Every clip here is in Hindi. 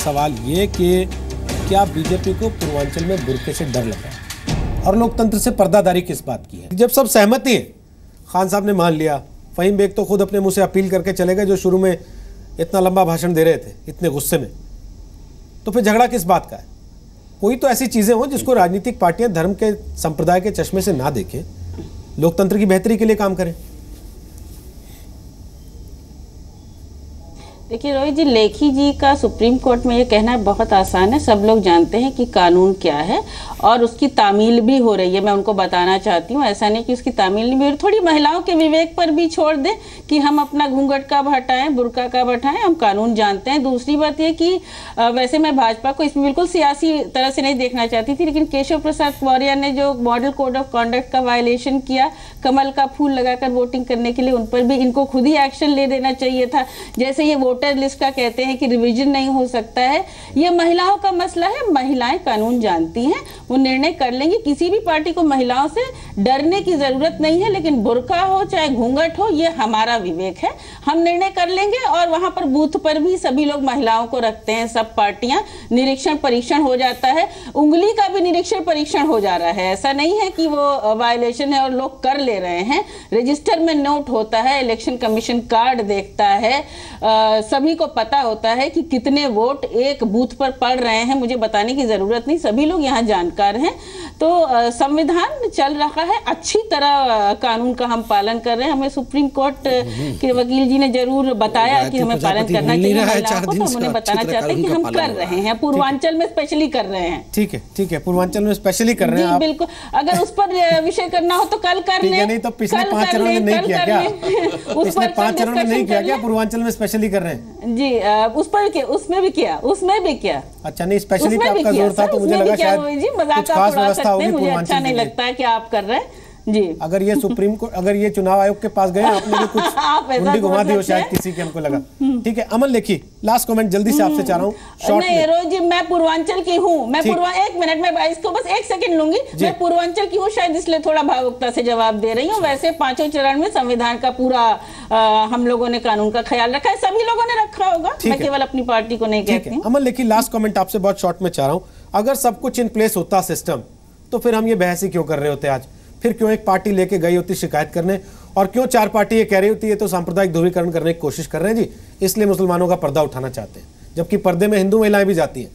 सवाल ये कि क्या बीजेपी को पूर्वांचल में बुरके से डर लगा और लोकतंत्र से पर्दादारी किस बात की है? जब सब सहमति है, खान साहब ने मान लिया, फहीम बेग तो खुद अपने मुंह से अपील करके चले गए जो शुरू में इतना लंबा भाषण दे रहे थे इतने गुस्से में, तो फिर झगड़ा किस बात का है? कोई तो ऐसी चीजें हो जिसको राजनीतिक पार्टियां धर्म के संप्रदाय के चश्मे से ना देखें, लोकतंत्र की बेहतरी के लिए काम करें। देखिए रोहित जी, लेखी जी का सुप्रीम कोर्ट में ये कहना बहुत आसान है। सब लोग जानते हैं कि कानून क्या है और उसकी तामील भी हो रही है। मैं उनको बताना चाहती हूँ, ऐसा नहीं कि उसकी तामील नहीं हो रही। थोड़ी महिलाओं के विवेक पर भी छोड़ दें कि हम अपना घूंघट का हटाएं, बुर्का का हटाएं, हम कानून जानते हैं। दूसरी बात ये कि वैसे मैं भाजपा को इसमें बिल्कुल सियासी तरह से नहीं देखना चाहती थी, लेकिन केशव प्रसाद मौर्य ने जो मॉडल कोड ऑफ कॉन्डक्ट का वायलेशन किया, कमल का फूल लगाकर वोटिंग करने के लिए, उन पर भी इनको खुद ही एक्शन ले देना चाहिए था। जैसे ये वोटर लिस्ट का कहते हैं कि रिवीजन नहीं हो सकता है, ये महिलाओं का मसला है। महिलाएं कानून जानती हैं, वो निर्णय कर लेंगी। किसी भी पार्टी को महिलाओं से डरने की जरूरत नहीं है, लेकिन बुर्का हो चाहे घूंघट हो, ये हमारा विवेक है, हम निर्णय कर लेंगे। और वहां पर बूथ पर भी सभी लोग महिलाओं को रखते हैं, सब पार्टियां, निरीक्षण परीक्षण हो जाता है, उंगली का भी निरीक्षण परीक्षण हो जा रहा है। ऐसा नहीं है कि वो वायलेशन है और लोग कर ले रहे हैं। रजिस्टर में नोट होता है, इलेक्शन कमीशन कार्ड देखता है, सभी को पता होता है कि कितने वोट एक बूथ पर पड़ रहे हैं। मुझे बताने की जरूरत नहीं, सभी लोग यहाँ जानकार हैं। तो संविधान चल रहा है, अच्छी तरह कानून का हम पालन कर रहे हैं। हमें सुप्रीम कोर्ट के वकील जी ने जरूर बताया कि हमें पालन करना चाहिए महिलाओं को, तो हम उन्हें बताना चाहते हैं कि हम कर रहे हैं, पूर्वांचल में स्पेशली कर रहे हैं। ठीक है, ठीक है, पूर्वांचल में स्पेशली कर रहे हैं। बिल्कुल, अगर उस पर विषय करना हो तो कल कर लें। नहीं तो पिछले 5 चरणों में नहीं किया क्या? पिछले 5 चरणों में नहीं किया क्या? पूर्वांचल में स्पेशली कर रहे हैं जी, उस पर क्या, उसमें भी किया, उसमें भी किया। अच्छा, नहीं स्पेशली पे आपका जोर था तो मुझे लगा शायद कुछ खास व्यवस्था होगी। मुझे अच्छा नहीं लगता है कि आप कर रहे हैं जी। अगर ये सुप्रीम कोर्ट, अगर ये चुनाव आयोग के पास गए, आपने भी कुछ मुंडी घुमा दी हो शायद किसी के, हमको लगा। ठीक है, अमन लेखी, लास्ट कमेंट जल्दी से आपसे चाह रहा हूँ। नहीं रोज जी, मैं पूर्वांचल की हूँ, मैं एक मिनट में इसको बस 1 सेकंड लूंगी। मैं पूर्वांचल की हूँ, शायद इसलिए थोड़ा भावुकता से जवाब दे रही हूँ। वैसे 5 चरण में संविधान का पूरा हम लोगों ने कानून का ख्याल रखा है, सभी लोगों ने रखा होगा, मैं केवल अपनी पार्टी को नहीं कहती। अमन लेखी, लास्ट कमेंट आपसे बहुत शॉर्ट में चाह रहा हूँ। अगर सब कुछ इन प्लेस होता सिस्टम, तो फिर हम ये बहस ही क्यों कर रहे होते आज? फिर क्यों एक पार्टी लेके गई होती शिकायत करने, और क्यों 4 पार्टी ये कह रही होती है तो सांप्रदायिक ध्रुवीकरण करने की कोशिश कर रहे हैं जी, इसलिए मुसलमानों का पर्दा उठाना चाहते हैं, जबकि पर्दे में हिंदू महिलाएं भी जाती हैं।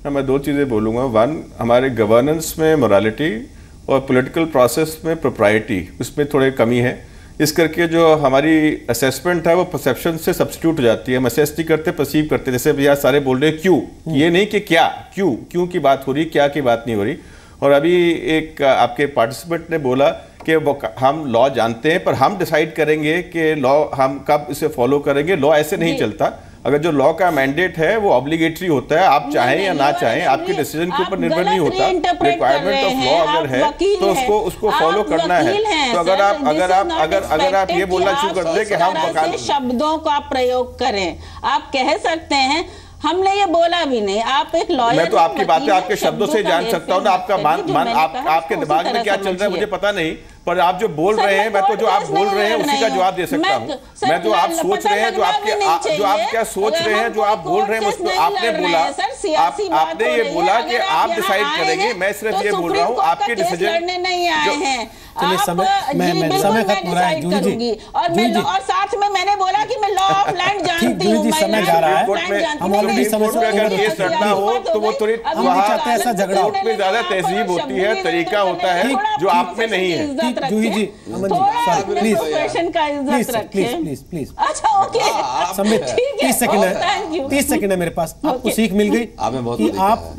मैं 2 चीजें बोलूंगा। 1, हमारे गवर्नेंस में मोरालिटी और पॉलिटिकल प्रोसेस में प्रोप्राइटी, उसमें थोड़ी कमी है। इस करके जो हमारी असेसमेंट है वो परसेप्शन से सब्स्टिट्यूट हो जाती है। हम असेस नहीं करते, परसीव करते। जैसे भैया सारे बोल रहे हैं क्यों, ये नहीं कि क्या, क्यों की बात हो रही, क्या की बात नहीं हो रही। और अभी एक आपके पार्टिसिपेंट ने बोला कि हम लॉ जानते हैं पर हम डिसाइड करेंगे कि लॉ हम कब इसे फॉलो करेंगे। लॉ ऐसे नहीं चलता। अगर जो लॉ का मैंडेट है वो ऑब्लिगेटरी होता है, आप चाहें या ना चाहें, आपके डिसीजन के ऊपर निर्भर नहीं होता। रिक्वायरमेंट ऑफ लॉ अगर है तो उसको फॉलो करना है। तो अगर आप ये बोलना शुरू कर दें कि हम वकालत शब्दों का प्रयोग करें, आप कह सकते हैं, हमने ये बोला भी नहीं। आप एक लॉयर, मैं तो आपकी बातें आपके शब्दों से जान सकता हूँ ना। आपका मन आपके दिमाग में क्या चल रहा है मुझे पता नहीं, पर आप जो बोल रहे हैं, मैं तो जो आप बोल रहे हैं उसी का जवाब दे सकता हूँ। मैं जो आप सोच रहे हैं, जो आप क्या सोच रहे हैं, जो आप बोल रहे हैं, उसको आपने बोला, आपने ये बोला कि आप डिसाइड करेंगे। मैं सिर्फ ये बोल रहा हूँ आपके डिसीजन नहीं आए हैं। समय खत्म हो रहा है जूही जी, और साथ में मैंने बोला कि मैं लॉ ऑफ लैंड जानती हूँ। समय जा रहा है, हम ऑलरेडी समय से अगर केस लड़ना हो तो वो थोड़ी ऐसा झगड़ा कोर्ट में ज्यादा तहजीब होती है, तरीका होता है जो आप में नहीं है। जूही जी, अमन जी, प्लीज। अच्छा ओके, समित 30 सेकंड है मेरे पास। आपको सीख मिल गई कि आप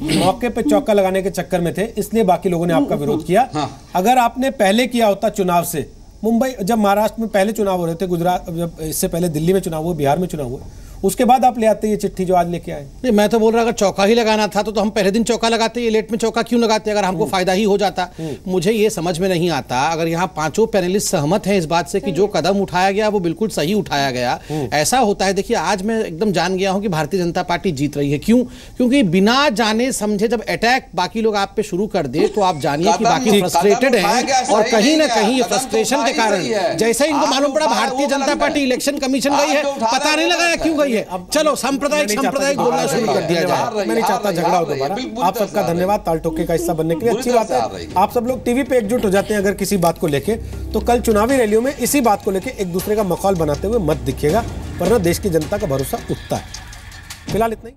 मौके पे चौका लगाने के चक्कर में थे, इसलिए बाकी लोगों ने आपका विरोध किया। अगर आपने पहले किया होता चुनाव से, मुंबई जब महाराष्ट्र में पहले चुनाव हो रहे थे, गुजरात जब इससे पहले दिल्ली में चुनाव हुए, बिहार में चुनाव हुए, उसके बाद आप ले आते ये चिट्ठी जो आज लेके आए। नहीं, मैं तो बोल रहा अगर चौका ही लगाना था तो हम पहले दिन चौका लगाते, ये लेट में चौका क्यों लगाते अगर हमको फायदा ही हो जाता। मुझे ये समझ में नहीं आता, अगर यहाँ पांचों पैनलिस्ट सहमत हैं इस बात से कि जो कदम उठाया गया वो बिल्कुल सही उठाया गया। ऐसा होता है, देखिए आज मैं एकदम जान गया हूं कि भारतीय जनता पार्टी जीत रही है। क्यों? क्योंकि बिना जाने समझे जब अटैक बाकी लोग आप पे शुरू कर दे तो आप जानिए कि बाकी फ्रस्ट्रेटेड हैं और कहीं ना कहीं फ्रस्ट्रेशन के कारण जैसे इनको मालूम पड़ा Bharatiya Janata party election commission गई है, पता नहीं लगाया क्यों गई है। चलो सांप्रदायिक बोलना शुरू कर दिया जाए। मैं नहीं चाहता झगड़ा हो दोबारा। आप सबका धन्यवाद ताल ठोके का हिस्सा बनने के लिए। अच्छी बात है आप सब लोग टीवी पे एकजुट हो जाते हैं अगर किसी बात को लेके, तो कल चुनावी रैलियों में इसी बात को लेके एक दूसरे का मखौल बनाते हुए मत दिखेगा, वरना देश की जनता का भरोसा उठता है। फिलहाल इतना ही।